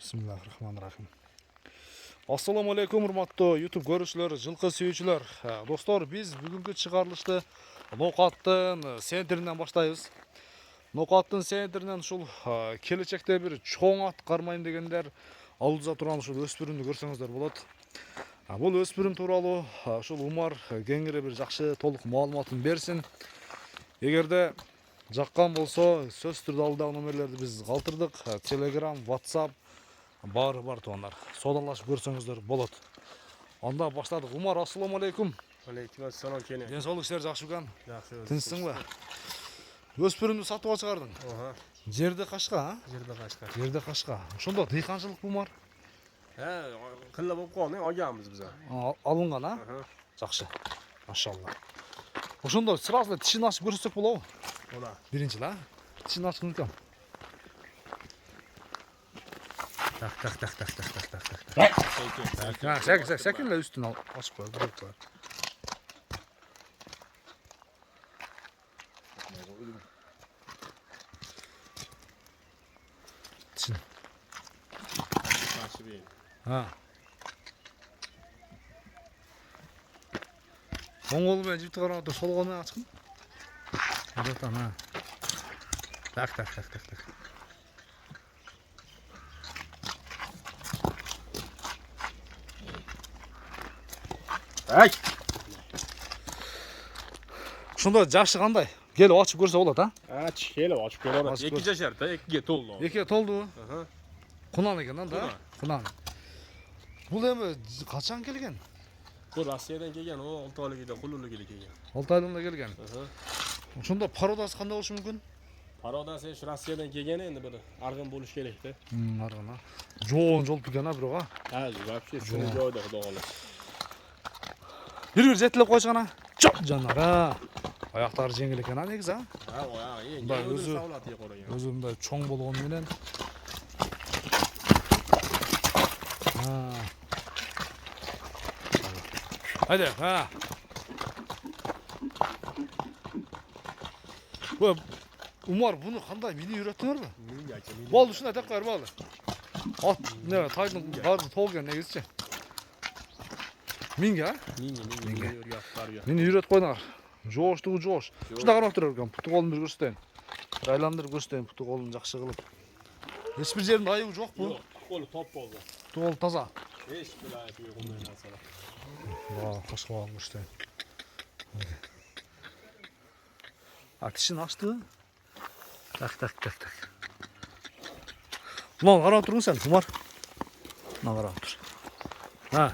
Bismillahirrahmanirrahim. Assalamu alaikum hurmatlı YouTube görüşçüler, жылқы сүйүүчүлөр. Достор, biz бүгүнкү чыгарылышты Ноқаттын центринен баштайбыз. Ноқаттын центринен ушул келечекте бир чоң ат кармайм дегендер алда турган ушул өспүрүмдү көрсөңүздөр болот. Бул өспүрүм тууралуу ушул Умар кеңири бир жакшы толук маалыматын берсин. Эгерде жаккан болсо, сөз түрдө алдагы номерлерди биз калтырдык. Telegram, WhatsApp баары бар тугандар. Содалашып көрсөңүздөр болот. Анда баштадык. Умар, ассаламу алейкум. Алейкум ассалам кене. Ден соолук иштер жакшы экен. Жакшы. Тынчсыңбы? Өспүрүмдү сатып чыгардың. Жерде Кашка, Жерде Кашка. Жерде Кашка. Ошондо дыйканчылык Умар. Кылла болуп калган, агабыз биз. Алынган, а? Жакшы. Машалла. Ошондо сразу тишин ачып көрсөтсөк болобу? Бола. Биринчи, а? Тишин ачып экен. Сәкенле үстүн ачып кой, бирок бар. Тишин. Оң колу менен жипти карап отуруп, сол колу менен ачкын. Так. Ошондо жашы кандай? Келип ачып көрсө болот, а? Келип ачып көрөт. 2 жашар да, 2ге толду. 2ге толду. Кунан экен да? Кунан. Бул эми качан келген? Бул Россиядан келген, о 6 айлыгыда кулулук эле келген. 6 айлыгында келген. Ошондо пародасы кандай болушу мүмкүн? Пародасы эш Россиядан келген, энди бир аргын болуш керек да. Аргын, а? Жоон жолуп келген, а бирок, а? Вообще сыны жойдо Кудай каласа. Бир жетилеп койчу гана. Чоп жанар, а? Аяктары жеңил экен, а негизи, а? Өзү мындай чоң болгону менен. Haydi, ha. Umar, bunu kандай mini үйрөттүңөрбү? Болду, ушундай деп коер болду. At, ne, taydын баары толген негизичи. Минге, а? Минге. Мини үйрөтүп койдуңар. Жооштугу жоош. Ушундай карап тура берген. Путу колун бир көрсөтөйүн. Айландырып көрсөтөйүн, путу колун жакшы кылып. Эч бир жеринде айыбы жокпу? Жок, колу топ болду. Путу колу таза. Эч бир айыбы жок ондай нерселер. Кошко көрсөтөйүн. Тишин ачты. Так. Мына карап туруң сен, Умар. Мына карап тур.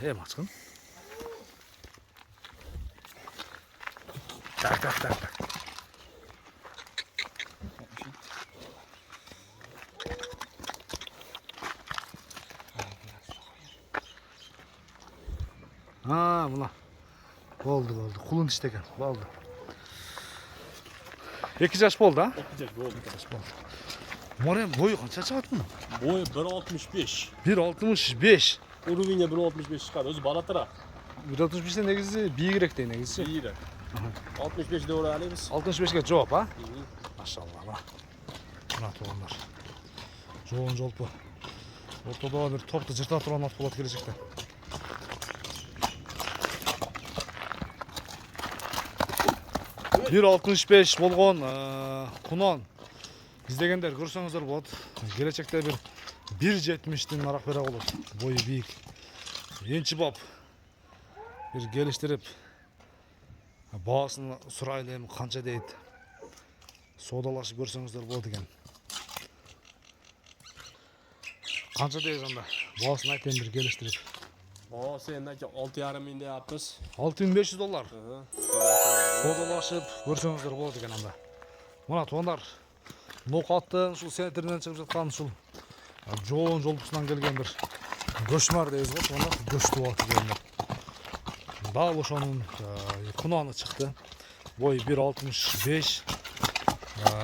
Эми ачкын. Так. Мына. Болду. Кулун иштеген. Болду. 2 жаш болду, а? 2 жаш болду. Умар бою канча чыгат мунун? Бою 1.65. 1.65. Уровенье 1.65 чыгат. Өзү балатыраак. 1.65 негизи бийигирээк дейт негизи. Бийигирээк. 65 деп ойлойбуз. 65ге жооп, а? Машалла. Мына туугандар. Жоон жолпу. Ортодо бир топту жырта турган ат болот келечекте. Bir 65 болгон Кунан издегендер көрсөңүздөр болот. Келечекте бир 1.70дин арак бере болот. Бою бийик. Энчи бап бир келиштирип баасын сурайлы эми канча дейт. Содалашып көрсөңүздөр болот экен. Канча дейт анда? Баасын айтайын бир келиштирип. Sen 6,5 ming deyapmiz. $6,500. Содалашып көрсөңүздөр болот экен анда. Мына туугандар, Ноқаттын ушул центринен чыгып жаткан ушул жоон жолдусунан келген бир көчмөр дейбиз го, туугандар, көчтү ат дегендер. Дал ошонун Кунаны чыкты. Бой 1.65.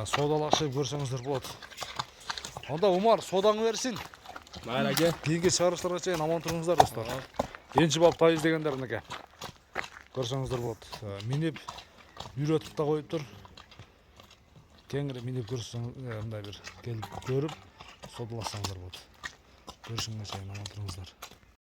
Содалашып көрсөңүздөр болот. Анда Умар содаңы берсин. Майра аке. Кийинки чыгарыштарга чейин аман туруңуздар достор. Энчи бап тай издегендердике. Көрсөңүздөр болот. Минип үйрөтүп да коюптур. Кеңири минип көрсөң, мындай бир келип көрүп содаласаңыздар болот. Görüşүнгө чейин аман туруңуздар.